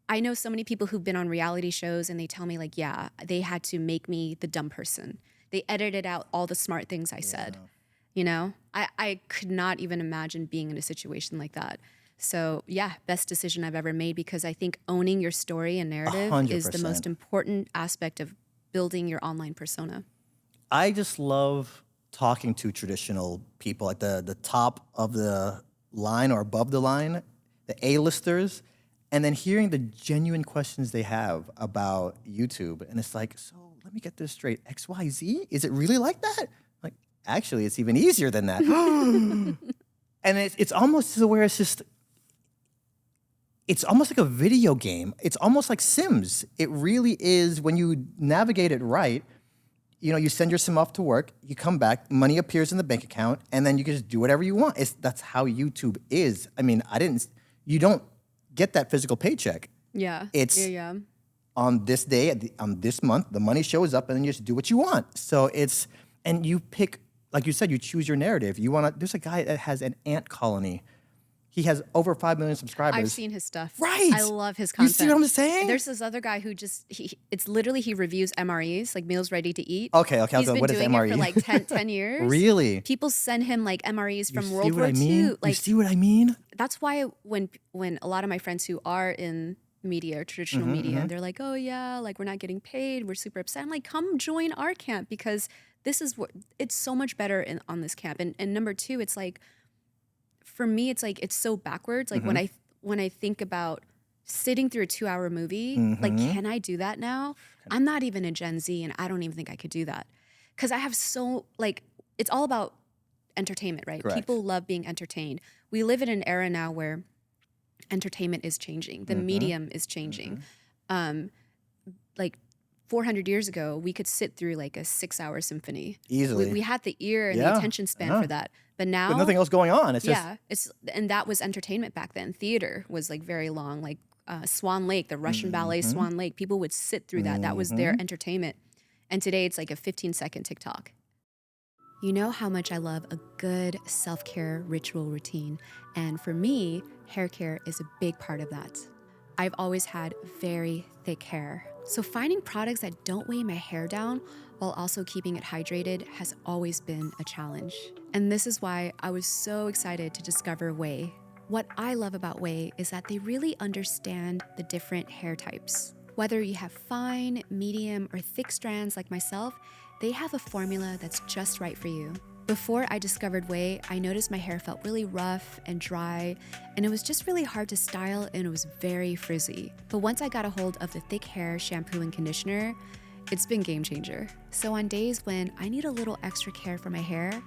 A: I know so many people who've been on reality shows and they tell me like, yeah, they had to make me the dumb person. They edited out all the smart things I said. You know, I could not even imagine being in a situation like that. So yeah, best decision I've ever made because I think owning your story and narrative
B: 100%.
A: is the most important aspect of building your online persona.
B: I just love talking to traditional people at the top of the line or above the line, the A-listers, and then hearing the genuine questions they have about YouTube. And it's like, so let me get this straight. XYZ? Is it really like that? Like, actually, it's even easier than that. And it's almost to where it's almost like a video game. It's almost like Sims. It really is when you navigate it right. You know, you send your sim off to work, you come back, money appears in the bank account, and then you can just do whatever you want. That's how YouTube is. I mean, you don't get that physical paycheck.
A: Yeah.
B: It's on this day, on this month, the money shows up, and then you just do what you want. So and you pick, like you said, you choose your narrative. There's a guy that has an ant colony. He has over 5 million subscribers.
A: I've seen his stuff.
B: Right.
A: I love his content.
B: You see what I'm saying?
A: There's this other guy who it's literally he reviews MREs, like meals ready to eat.
B: Okay.
A: He's been
B: What is
A: doing
B: MRE?
A: it for like 10 years.
B: Really?
A: People send him like MREs from
B: You
A: World
B: see what
A: War
B: I mean?
A: II. Like,
B: you see what I mean?
A: that's why when a lot of my friends who are in media or traditional media, they're like, oh yeah, like we're not getting paid. We're super upset. I'm like, come join our camp because this is what it's so much better on this camp. And number two, it's like, for me, it's like, it's so backwards. Like when I think about sitting through a 2-hour movie, like, can I do that now? I'm not even a Gen Z and I don't even think I could do that. Cause I have it's all about entertainment, right?
B: Correct.
A: People love being entertained. We live in an era now where entertainment is changing. The medium is changing. Like 400 years ago, we could sit through like a 6-hour symphony.
B: Easily.
A: We had the ear and the attention span for that. But now,
B: with nothing else going on. It's just
A: and that was entertainment back then. Theater was like very long, like Swan Lake, the Russian ballet Swan Lake. People would sit through that. That was their entertainment. And today it's like a 15-second TikTok. You know how much I love a good self-care ritual routine. And for me, hair care is a big part of that. I've always had very thick hair. So finding products that don't weigh my hair down while also keeping it hydrated has always been a challenge. And this is why I was so excited to discover Whey. What I love about Way is that they really understand the different hair types. Whether you have fine, medium, or thick strands like myself, they have a formula that's just right for you. Before I discovered Way, I noticed my hair felt really rough and dry, and it was just really hard to style and it was very frizzy. But once I got a hold of the thick hair shampoo and conditioner, it's been game changer. So on days when I need a little extra care for my hair,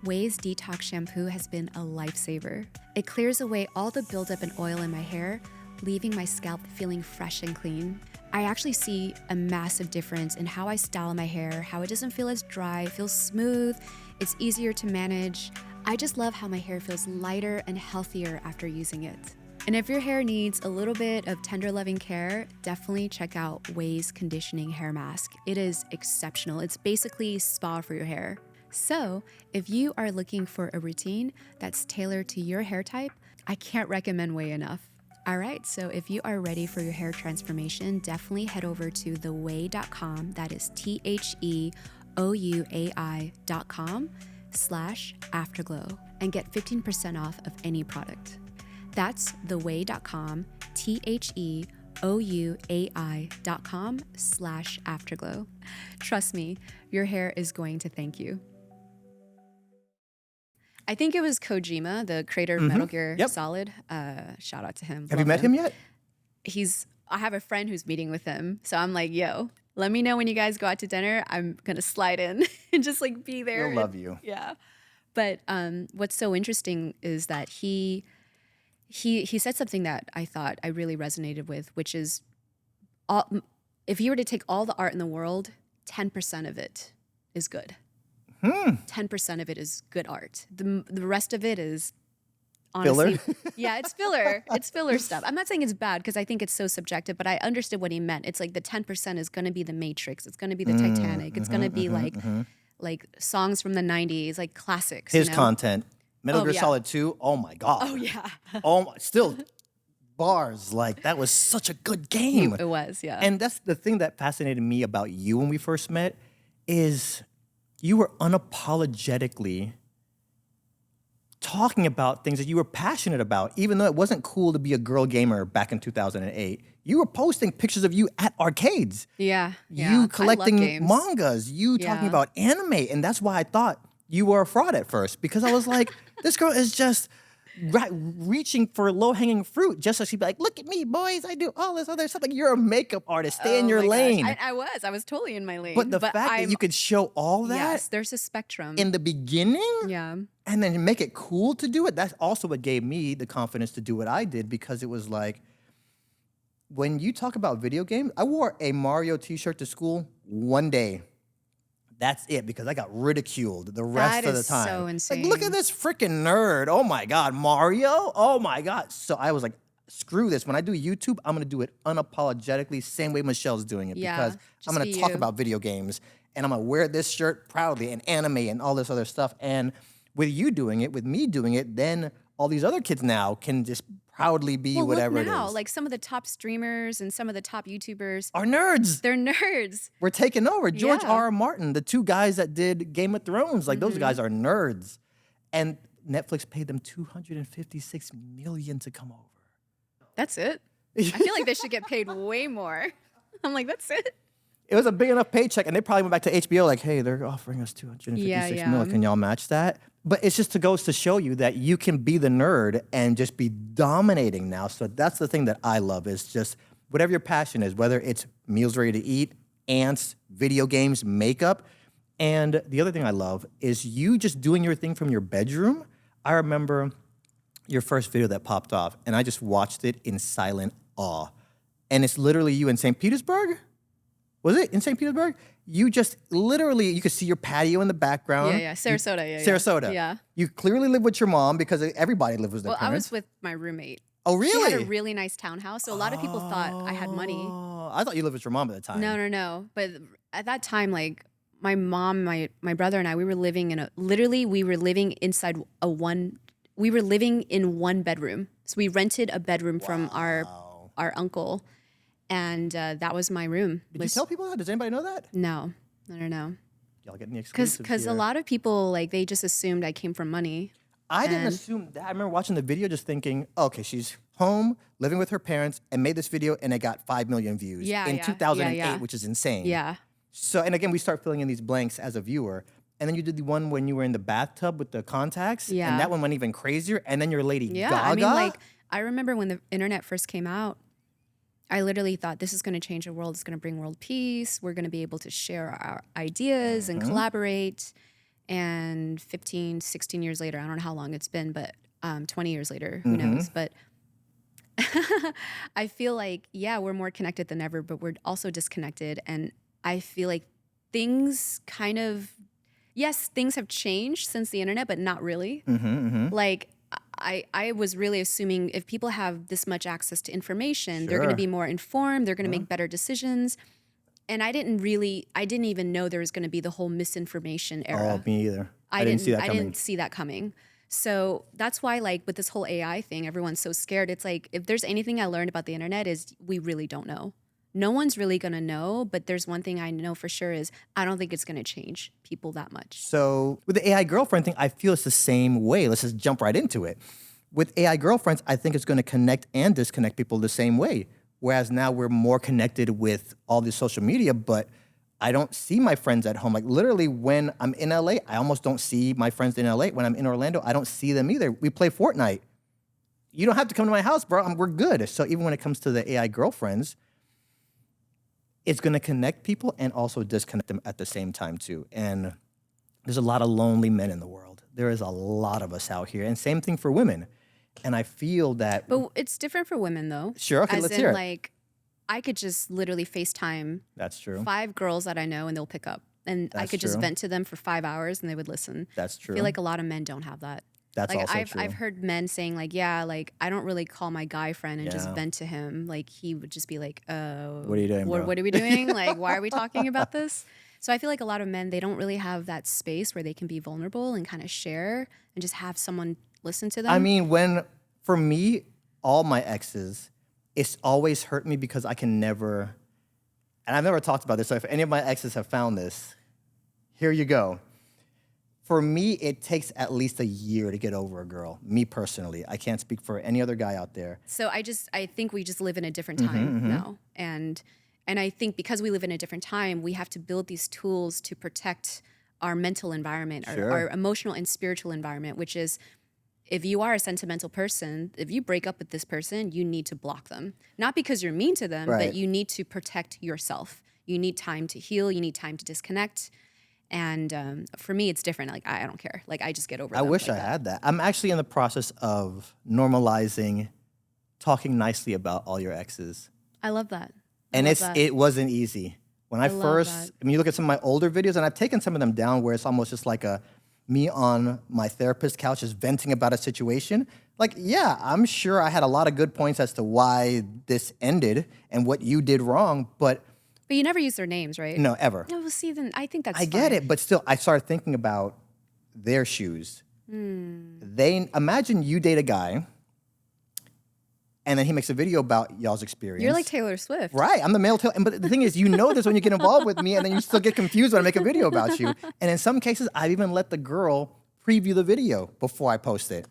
A: Way's Detox Shampoo has been a lifesaver. It clears away all the buildup and oil in my hair, leaving my scalp feeling fresh and clean. I actually see a massive difference in how I style my hair, how it doesn't feel as dry, it feels smooth, it's easier to manage. I just love how my hair feels lighter and healthier after using it. And if your hair needs a little bit of tender loving care, definitely check out Way's Conditioning Hair Mask. It is exceptional. It's basically spa for your hair. So if you are looking for a routine that's tailored to your hair type, I can't recommend Way enough. All right, so if you are ready for your hair transformation, definitely head over to theway.com. That is THEOUAI.com/afterglow and get 15% off of any product. That's theway.com, THEOUAI.com/afterglow. Trust me, your hair is going to thank you. I think it was Kojima, the creator of Metal Gear Solid. Shout out to him.
B: Have you met him yet?
A: I have a friend who's meeting with him. So I'm like, yo, let me know when you guys go out to dinner. I'm going to slide in and just like be there.
B: He'll love you.
A: Yeah. But what's so interesting is that he said something that I thought I really resonated with, which is if you were to take all the art in the world, 10% of it is good. 10% of it is good art. The rest of it is honestly,
B: filler?
A: Yeah, it's filler. It's filler stuff. I'm not saying it's bad because I think it's so subjective, but I understood what he meant. It's like the 10% is going to be the Matrix. It's going to be the Titanic. It's going to be like songs from the 90s, like classics.
B: His content. Metal Gear Solid 2, oh my God.
A: Oh, yeah.
B: Still bars. Like, that was such a good game.
A: It was, yeah.
B: And that's the thing that fascinated me about you when we first met is you were unapologetically talking about things that you were passionate about, even though it wasn't cool to be a girl gamer back in 2008. You were posting pictures of you at arcades.
A: Yeah.
B: You collecting mangas, you talking about anime. And that's why I thought you were a fraud at first, because I was like, this girl is just reaching for low-hanging fruit just so she'd be like, look at me, boys, I do all this other stuff. Like, you're a makeup artist. Stay in your lane.
A: I was totally in my lane.
B: But the fact that you could show all that.
A: Yes, there's a spectrum.
B: In the beginning.
A: Yeah.
B: And then make it cool to do it. That's also what gave me the confidence to do what I did, because it was like, when you talk about video games, I wore a Mario t-shirt to school one day. That's it, because I got ridiculed the rest of the time.
A: That is so insane.
B: Like, look at this freaking nerd. Oh my God, Mario? Oh my God. So I was like, screw this. When I do YouTube, I'm gonna do it unapologetically, same way Michelle's doing it, because I'm gonna talk about video games, and I'm gonna wear this shirt proudly, and anime, and all this other stuff. And with you doing it, with me doing it, then all these other kids now can just proudly be whatever
A: look now,
B: it is.
A: Like some of the top streamers and some of the top YouTubers
B: are nerds.
A: They're nerds.
B: We're taking over. George R.R. Martin, the two guys that did Game of Thrones, like those guys are nerds. And Netflix paid them $256 million to come over.
A: That's it? I feel like they should get paid way more. I'm like, that's it?
B: It was a big enough paycheck, and they probably went back to HBO like, hey, they're offering us $256 million. Can y'all match that? But it's just goes to show you that you can be the nerd and just be dominating now. So that's the thing that I love, is just whatever your passion is, whether it's meals ready to eat, ants, video games, makeup. And the other thing I love is you just doing your thing from your bedroom. I remember your first video that popped off, and I just watched it in silent awe. And it's literally you in St. Petersburg? Was it in St. Petersburg? You just literally, you could see your patio in the background.
A: Yeah. Sarasota,
B: Sarasota.
A: Yeah.
B: You clearly live with your mom, because everybody lives with their parents.
A: I was with my roommate.
B: Oh, really?
A: She had a really nice townhouse, so a lot of people thought I had money.
B: I thought you lived with your mom at the time.
A: No. But at that time, like, my mom, my brother and I, we were living in one bedroom. So we rented a bedroom from our uncle. And that was my room.
B: Did you tell people that? Does anybody know that?
A: No.
B: Y'all getting the exclusive
A: Because a lot of people, like, they just assumed I came from money.
B: I didn't
A: And
B: assume that. I remember watching the video just thinking, okay, she's home, living with her parents, and made this video, and it got 5 million views in 2008, which is insane.
A: Yeah.
B: So, and again, we start filling in these blanks as a viewer. And then you did the one when you were in the bathtub with the contacts.
A: Yeah.
B: And that one went even crazier. And then you're Lady Gaga.
A: I mean, like, I remember when the internet first came out, I literally thought this is going to change the world. It's going to bring world peace. We're going to be able to share our ideas and collaborate. And 15, 16 years later, I don't know how long it's been, but 20 years later, who knows? But I feel like, yeah, we're more connected than ever, but we're also disconnected. And I feel like things kind of, yes, things have changed since the internet, but not really. Like, I was really assuming if people have this much access to information, they're going to be more informed, they're going to make better decisions. And I didn't even know there was going to be the whole misinformation era.
B: Oh, me either.
A: I didn't see that coming. So that's why, like, with this whole AI thing, everyone's so scared. It's like, if there's anything I learned about the internet is we really don't know. No one's really going to know, but there's one thing I know for sure is I don't think it's going to change people that much.
B: So with the AI girlfriend thing, I feel it's the same way. Let's just jump right into it. With AI girlfriends, I think it's going to connect and disconnect people the same way. Whereas now we're more connected with all this social media, but I don't see my friends at home. Like literally when I'm in LA, I almost don't see my friends in LA. When I'm in Orlando, I don't see them either. We play Fortnite. You don't have to come to my house, bro. We're good. So even when it comes to the AI girlfriends, it's going to connect people and also disconnect them at the same time too. And there's a lot of lonely men in the world. There is a lot of us out here. And same thing for women. And I feel that...
A: But it's different for women though.
B: Sure, okay, let's hear it.
A: Like, I could just literally FaceTime
B: That's true.
A: 5 girls that I know and they'll pick up. And I could just vent to them for 5 hours and they would listen.
B: That's true.
A: I feel like a lot of men don't have that.
B: That's
A: like
B: also true.
A: I've heard men saying like, yeah, like I don't really call my guy friend and just vent to him. Like he would just be like, oh,
B: what are you doing, bro?
A: What are we doing? Like, why are we talking about this? So I feel like a lot of men, they don't really have that space where they can be vulnerable and kind of share and just have someone listen to them.
B: I mean, for me, all my exes, it's always hurt me because I can never, and I've never talked about this, so if any of my exes have found this, here you go. For me, it takes at least a year to get over a girl, me personally. I can't speak for any other guy out there.
A: So I think we just live in a different time now. And I think because we live in a different time, we have to build these tools to protect our mental environment, our emotional and spiritual environment, which is, if you are a sentimental person, if you break up with this person, you need to block them. Not because you're mean to them, but you need to protect yourself. You need time to heal. You need time to disconnect. And for me, it's different. Like, I don't care. Like, I just get over it.
B: I wish I had that. I'm actually in the process of normalizing talking nicely about all your exes.
A: I love that.
B: And it wasn't easy. When I mean, you look at some of my older videos, and I've taken some of them down where it's almost just like me on my therapist's couch just venting about a situation. Like, yeah, I'm sure I had a lot of good points as to why this ended and what you did wrong, but
A: you never use their names, right?
B: No, ever.
A: No, well, see, then I think that's
B: I get it, but still, I started thinking about their shoes. Imagine you date a guy, and then he makes a video about y'all's experience.
A: You're like Taylor Swift.
B: Right, I'm the male Taylor. But the thing is, you know this when you get involved with me, and then you still get confused when I make a video about you. And in some cases, I've even let the girl preview the video before I post it.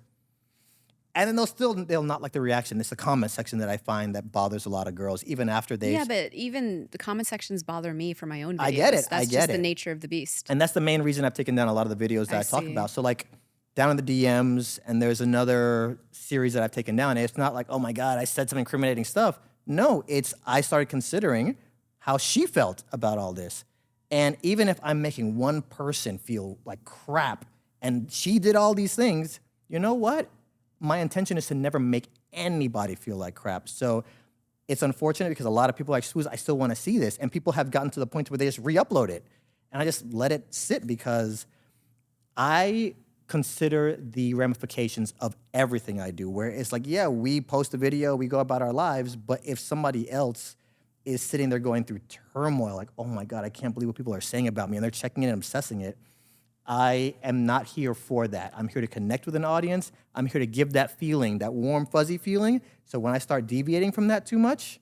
B: And then they'll not like the reaction. It's the comment section that I find that bothers a lot of girls, even after they...
A: Yeah, but even the comment sections bother me for my own videos.
B: I get it,
A: That's just the nature of the beast.
B: And that's the main reason I've taken down a lot of the videos that I talk about. So like, down in the DMs, and there's another series that I've taken down, and it's not like, oh my God, I said some incriminating stuff. No, I started considering how she felt about all this. And even if I'm making one person feel like crap, and she did all these things, you know what? My intention is to never make anybody feel like crap. So it's unfortunate because a lot of people are like, Swooze, I still want to see this. And people have gotten to the point where they just re-upload it. And I just let it sit because I consider the ramifications of everything I do, where it's like, yeah, we post a video, we go about our lives, but if somebody else is sitting there going through turmoil, like, oh my God, I can't believe what people are saying about me, and they're checking it and obsessing it, I am not here for that. I'm here to connect with an audience. I'm here to give that feeling, that warm, fuzzy feeling. So when I start deviating from that too much,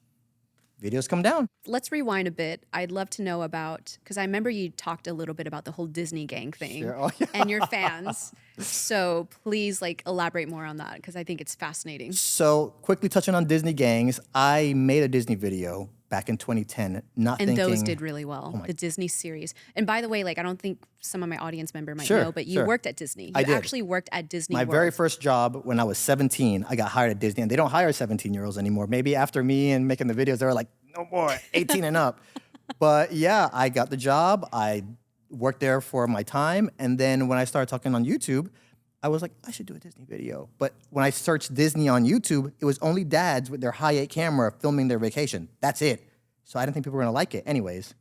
B: videos come down.
A: Let's rewind a bit. I'd love to know about, because I remember you talked a little bit about the whole Disney gang thing
B: Sure. Oh, yeah.
A: and your fans. So please like elaborate more on that because I think it's fascinating.
B: So quickly touching on Disney gangs, I made a Disney video back in 2010, not
A: And
B: thinking...
A: those did really well, the Disney series. And by the way, like I don't think some of my audience member might
B: Sure,
A: know, but you
B: sure.
A: worked at Disney.
B: I
A: You
B: did.
A: actually worked at Disney
B: My
A: World.
B: very first job when I was 17, I got hired at Disney, and they don't hire 17-year-olds anymore. Maybe after me and making the videos, they were like, no more, 18 and up. But yeah, I got the job. I worked there for my time. And then when I started talking on YouTube, I was like, I should do a Disney video. But when I searched Disney on YouTube, it was only dads with their high-8 camera filming their vacation. That's it. So I didn't think people were gonna like it. Anyways,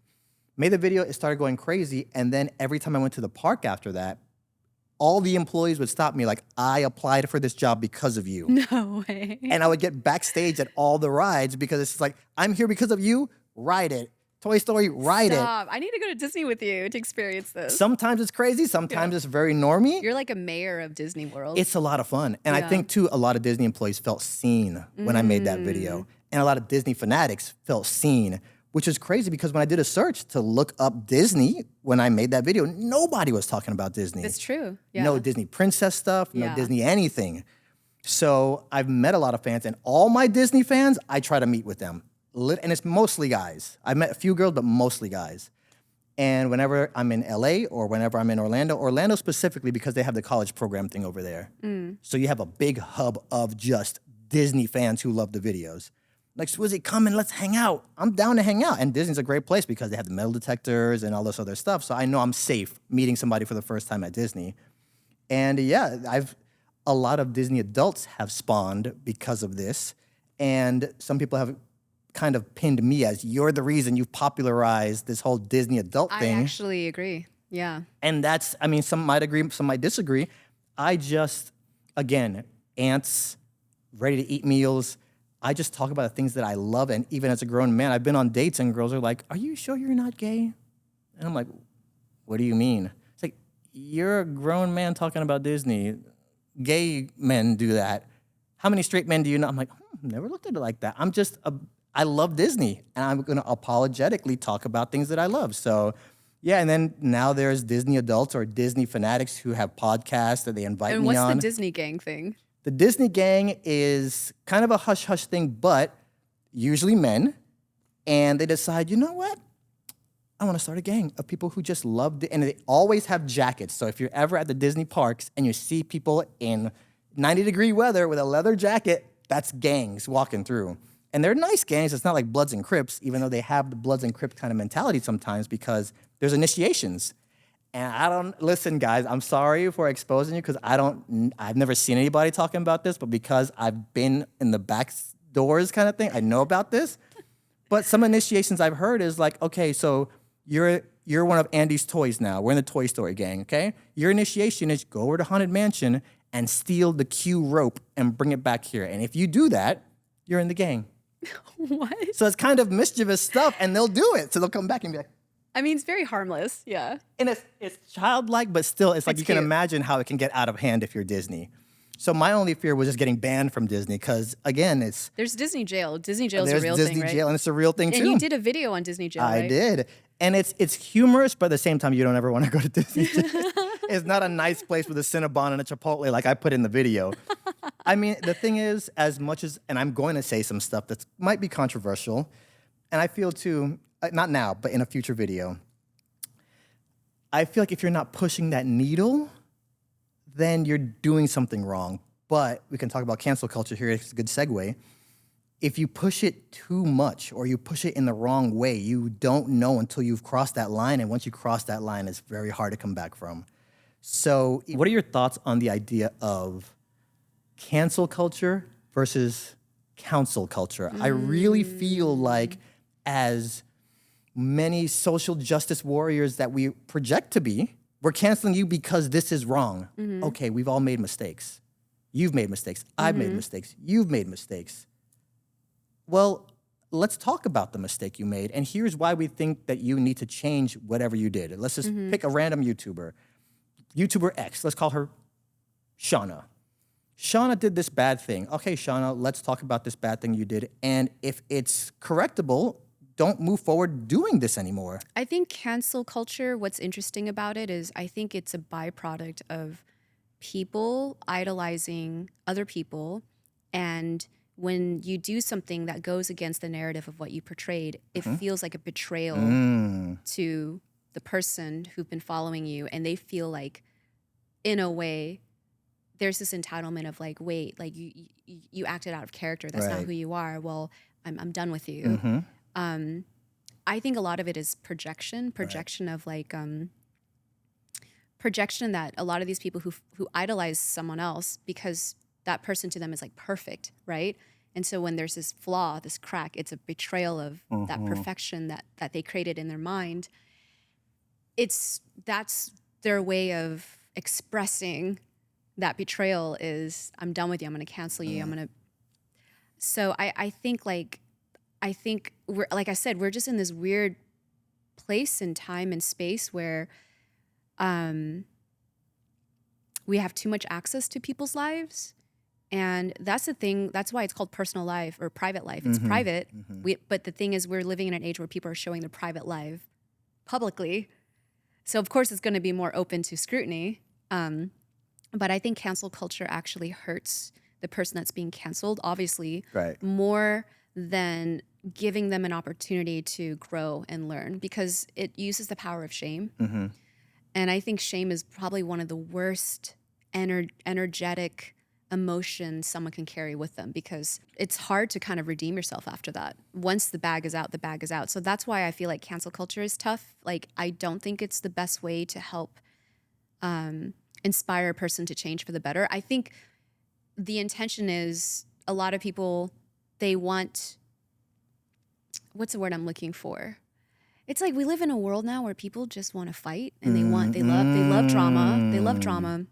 B: made the video, it started going crazy. And then every time I went to the park after that, all the employees would stop me like, I applied for this job because of you.
A: No way.
B: And I would get backstage at all the rides because it's like, I'm here because of you, ride it. Toy Story, ride
A: Stop. I need to go to Disney with you to experience
B: it.
A: this.
B: Sometimes it's crazy, sometimes it's very normie.
A: You're like a mayor of Disney World.
B: It's a lot of fun. And I think too, a lot of Disney employees felt seen when I made that video. And a lot of Disney fanatics felt seen, which is crazy because when I did a search to look up Disney, when I made that video, nobody was talking about Disney.
A: It's true. Yeah.
B: No Disney princess stuff, no
A: Yeah.
B: Disney anything. So I've met a lot of fans, and all my Disney fans, I try to meet with them. And it's mostly guys. I've met a few girls, but mostly guys. And whenever I'm in LA or whenever I'm in Orlando specifically because they have the college program thing over there. So you have a big hub of just Disney fans who love the videos. Like, Swoozie, come and let's hang out. I'm down to hang out. And Disney's a great place because they have the metal detectors and all this other stuff. So I know I'm safe meeting somebody for the first time at Disney. And yeah, a lot of Disney adults have spawned because of this. And some people have kind of pinned me as, you're the reason you've popularized this whole Disney adult thing.
A: I actually agree. Yeah.
B: And that's, I mean, some might agree, some might disagree. I just, again, ants, ready to eat meals. I just talk about the things that I love. And even as a grown man, I've been on dates and girls are like, are you sure you're not gay? And I'm like, what do you mean? It's like, you're a grown man talking about Disney. Gay men do that. How many straight men do you know? I'm like, never looked at it like that. I love Disney, and I'm going to apologetically talk about things that I love. So, yeah, and then now there's Disney adults or Disney fanatics who have podcasts that they invite me on.
A: And what's the Disney gang thing?
B: The Disney gang is kind of a hush-hush thing, but usually men, and they decide, you know what? I want to start a gang of people who just love it, and they always have jackets. So if you're ever at the Disney parks and you see people in 90-degree weather with a leather jacket, that's gangs walking through. And they're nice gangs. It's not like Bloods and Crips, even though they have the Bloods and Crips kind of mentality sometimes because there's initiations. And listen, guys, I'm sorry for exposing you because I've never seen anybody talking about this, but because I've been in the back doors kind of thing, I know about this. But some initiations I've heard is like, okay, so you're one of Andy's toys now. We're in the Toy Story gang, okay? Your initiation is go over to Haunted Mansion and steal the Q rope and bring it back here. And if you do that, you're in the gang.
A: What?
B: So it's kind of mischievous stuff, and they'll do it. So they'll come back and be like,
A: I mean, it's very harmless. Yeah.
B: and it's childlike, but still, it's like
A: It's
B: you can
A: cute.
B: imagine how it can get out of hand if you're Disney. So my only fear was just getting banned from Disney, because again,
A: There's Disney jail. Disney jail is a
B: there's
A: real
B: Disney
A: thing, right?
B: jail, and it's a real thing too.
A: And you did a video on Disney jail,
B: I
A: right?
B: did, and it's humorous, but at the same time, you don't ever want to go to Disney jail. It's not a nice place with a Cinnabon and a Chipotle like I put in the video. I mean, the thing is, as much as, and I'm going to say some stuff that might be controversial, and I feel too, not now, but in a future video, I feel like if you're not pushing that needle, then you're doing something wrong. But we can talk about cancel culture here. It's a good segue. If you push it too much or you push it in the wrong way, you don't know until you've crossed that line. And once you cross that line, it's very hard to come back from. So what are your thoughts on the idea of cancel culture versus counsel culture? I really feel like as many social justice warriors that we project to be, we're canceling you because this is wrong. Okay, we've all made mistakes. You've made mistakes. I've made mistakes. You've made mistakes. Well, let's talk about the mistake you made. And here's why we think that you need to change whatever you did. Let's just pick a random YouTuber. YouTuber X, let's call her Shauna. Shauna did this bad thing. Okay, Shauna, let's talk about this bad thing you did. And if it's correctable, don't move forward doing this anymore.
A: I think cancel culture, what's interesting about it is I think it's a byproduct of people idolizing other people. And when you do something that goes against the narrative of what you portrayed, it feels like a betrayal to the person who've been following you. And they feel like, in a way, there's this entitlement of like, wait, like you acted out of character. That's not who you are. Well, I'm done with you. I think a lot of it is projection of like, projection that a lot of these people who idolize someone else because that person to them is like perfect, right? And so when there's this flaw, this crack, it's a betrayal of that perfection that they created in their mind. That's their way of expressing that betrayal is, I'm done with you. I'm going to cancel you. So I think we're, like I said, we're just in this weird place in time and space where we have too much access to people's lives. And that's the thing. That's why it's called personal life or private life. It's private. But the thing is, we're living in an age where people are showing their private life publicly. So of course it's going to be more open to scrutiny. But I think cancel culture actually hurts the person that's being canceled, obviously, more than giving them an opportunity to grow and learn, because it uses the power of shame. And I think shame is probably one of the worst energetic emotions someone can carry with them, because it's hard to kind of redeem yourself after that. Once the bag is out, the bag is out. So that's why I feel like cancel culture is tough. Like, I don't think it's the best way to help inspire a person to change for the better. I think the intention is, a lot of people, they want, what's the word I'm looking for? It's like we live in a world now where people just want to fight, and they love drama. They love drama.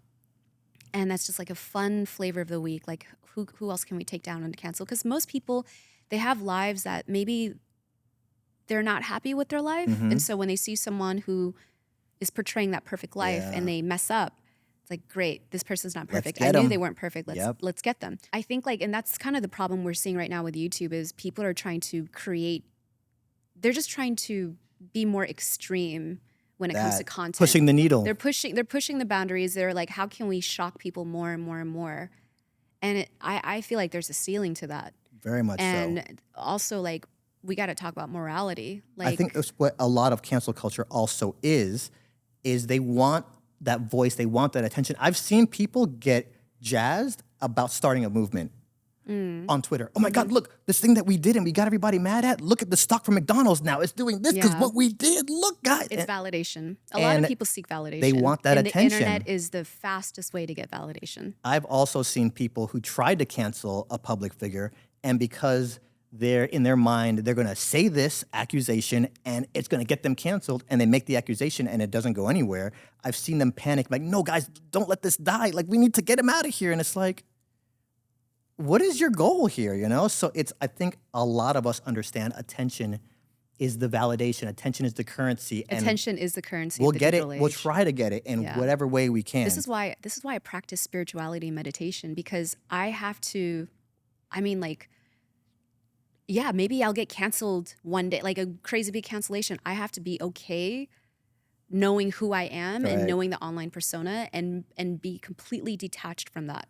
A: And that's just like a fun flavor of the week. Like, who else can we take down and cancel? Because most people, they have lives that maybe they're not happy with their life. And so when they see someone who is portraying that perfect life and they mess up, it's like, great, this person's not perfect. I knew they weren't perfect. Let's get them. I think like, and that's kind of the problem we're seeing right now with YouTube, is people are trying to create, they're just trying to be more extreme when it comes to content.
B: Pushing the needle.
A: They're pushing the boundaries. They're like, how can we shock people more and more and more? And I feel like there's a ceiling to that.
B: Very much so.
A: And also, like, we got to talk about morality. Like,
B: I think that's what a lot of cancel culture also is they want that voice, they want that attention. I've seen people get jazzed about starting a movement on Twitter. Oh my God, look, this thing that we did and we got everybody mad at, look at the stock from McDonald's now. It's doing this because what we did. Look, guys.
A: It's validation. A lot of people seek validation.
B: They want that attention.
A: The internet is the fastest way to get validation.
B: I've also seen people who tried to cancel a public figure, and because they're in their mind, they're going to say this accusation and it's going to get them canceled, and they make the accusation and it doesn't go anywhere. I've seen them panic, like, no, guys, don't let this die. Like, we need to get him out of here. And it's like, what is your goal here, you know? So I think a lot of us understand attention is the validation. Attention is the currency.
A: Attention is the currency.
B: We'll
A: of the
B: get it.
A: digital age.
B: We'll try to get it in whatever way we can.
A: This is why I practice spirituality and meditation, because I have to, I mean, like, yeah, maybe I'll get canceled one day, like a crazy big cancellation. I have to be okay knowing who I am and knowing the online persona, and be completely detached from that.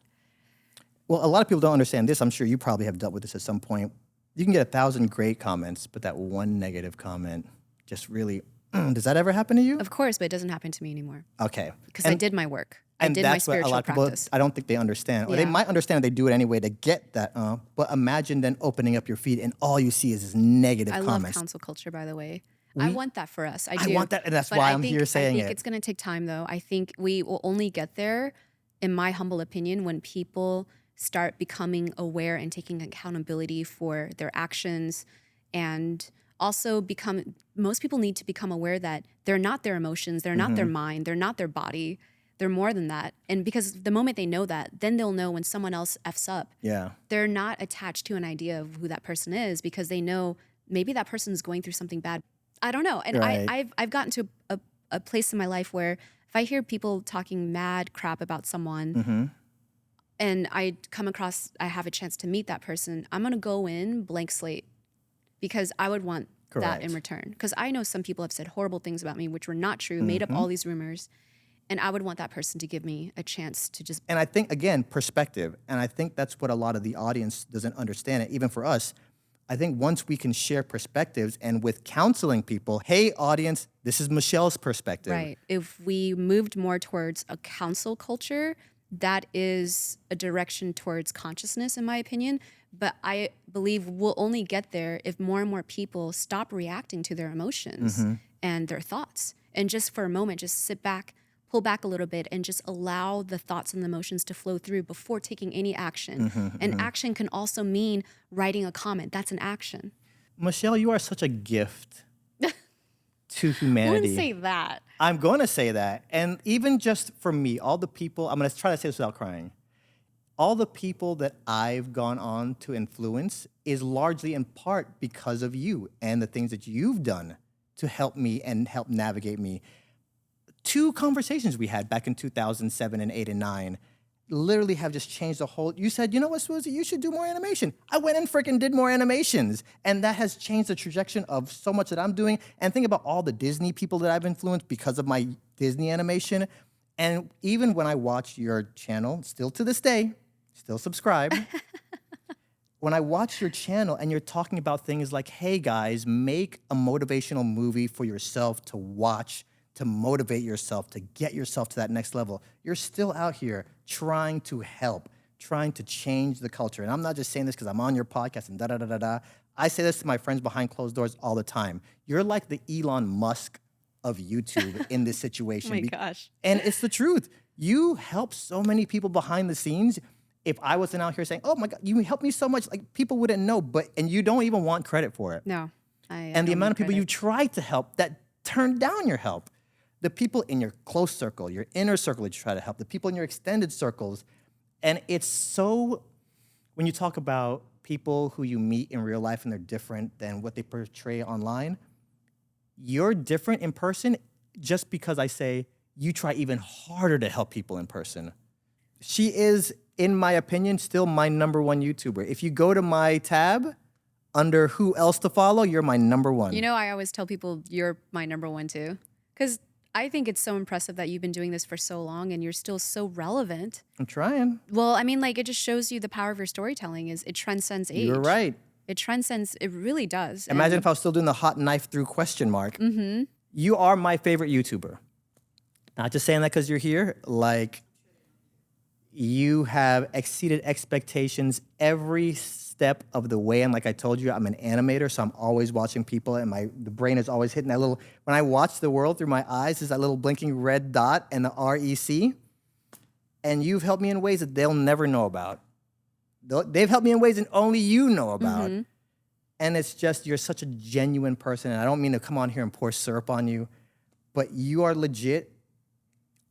B: Well, a lot of people don't understand this. I'm sure you probably have dealt with this at some point. You can get 1,000 great comments, but that one negative comment just really, does that ever happen to you?
A: Of course, but it doesn't happen to me anymore.
B: Okay.
A: Because I did my work. I did my spiritual
B: what a lot of
A: practice.
B: people, I don't think they understand. Or they might understand if they do it anyway to get that, but imagine then opening up your feed and all you see is this negative comments.
A: I love cancel culture, by the way. I want that for us. I do.
B: I want that, and that's why I'm here saying it.
A: I think it's going to take time, though. I think we will only get there, in my humble opinion, when people start becoming aware and taking accountability for their actions, and also most people need to become aware that they're not their emotions, they're not their mind, they're not their body, they're more than that. And because the moment they know that, then they'll know when someone else F's up. Yeah. They're not attached to an idea of who that person is, because they know maybe that person is going through something bad. I don't know. And I've gotten to a place in my life where if I hear people talking mad crap about someone, and I have a chance to meet that person, I'm going to go in blank slate because I would want that in return. Because I know some people have said horrible things about me, which were not true, made up all these rumors. And I would want that person to give me a chance to just...
B: And I think, again, perspective. And I think that's what a lot of the audience doesn't understand. It. Even for us, I think once we can share perspectives and with counseling people, hey, audience, this is Michelle's perspective.
A: Right. If we moved more towards a counsel culture, that is a direction towards consciousness, in my opinion. But I believe we'll only get there if more and more people stop reacting to their emotions and their thoughts. And just for a moment, just sit back, pull back a little bit, and just allow the thoughts and the emotions to flow through before taking any action. And action can also mean writing a comment. That's an action.
B: Michelle, you are such a gift to humanity.
A: I wouldn't say that.
B: I'm going to say that. And even just for me, all the people, I'm going to try to say this without crying. All the people that I've gone on to influence is largely in part because of you and the things that you've done to help me and help navigate me. 2 conversations we had back in 2007 and 8 and 9 literally have just changed the whole... You said, you know what, Swoozie, you should do more animation. I went and freaking did more animations. And that has changed the trajectory of so much that I'm doing. And think about all the Disney people that I've influenced because of my Disney animation. And even when I watch your channel, still to this day, still subscribe. When I watch your channel and you're talking about things like, hey guys, make a motivational movie for yourself to watch, to motivate yourself, to get yourself to that next level. You're still out here trying to help, trying to change the culture. And I'm not just saying this because I'm on your podcast and da-da-da-da-da. I say this to my friends behind closed doors all the time. You're like the Elon Musk of YouTube in this situation.
A: Oh my gosh.
B: And it's the truth. You help so many people behind the scenes. If I wasn't out here saying, oh my God, you helped me so much, like people wouldn't know, and you don't even want credit for it.
A: No.
B: And the amount of people you tried to help that turned down your help. The people in your close circle, your inner circle that you try to help, the people in your extended circles. And it's so, when you talk about people who you meet in real life and they're different than what they portray online, you're different in person just because I say you try even harder to help people in person. She is, in my opinion, still my #1 YouTuber. If you go to my tab under who else to follow, you're my #1.
A: You know, I always tell people you're my #1 too. Because I think it's so impressive that you've been doing this for so long and you're still so relevant.
B: I'm trying.
A: Well, I mean, like, it just shows you the power of your storytelling is it transcends age.
B: You're right.
A: It transcends, it really does.
B: Imagine if I was still doing the hot knife through question mark. You are my favorite YouTuber. Not just saying that because you're here. Like, you have exceeded expectations every step of the way. And like I told you, I'm an animator, so I'm always watching people, and the brain is always hitting that little... When I watch the world through my eyes, there's that little blinking red dot and the REC. And you've helped me in ways that they'll never know about. They've helped me in ways that only you know about. And it's just, you're such a genuine person. And I don't mean to come on here and pour syrup on you, but you are legit,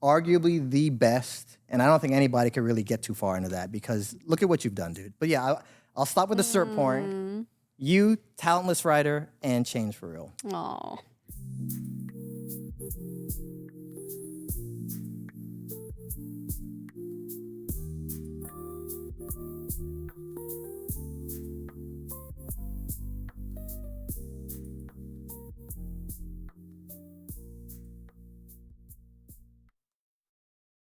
B: arguably the best. And I don't think anybody could really get too far into that because look at what you've done, dude. But yeah, I'll stop with the syrup pouring. You, talentless writer, and change for real.
A: Aw.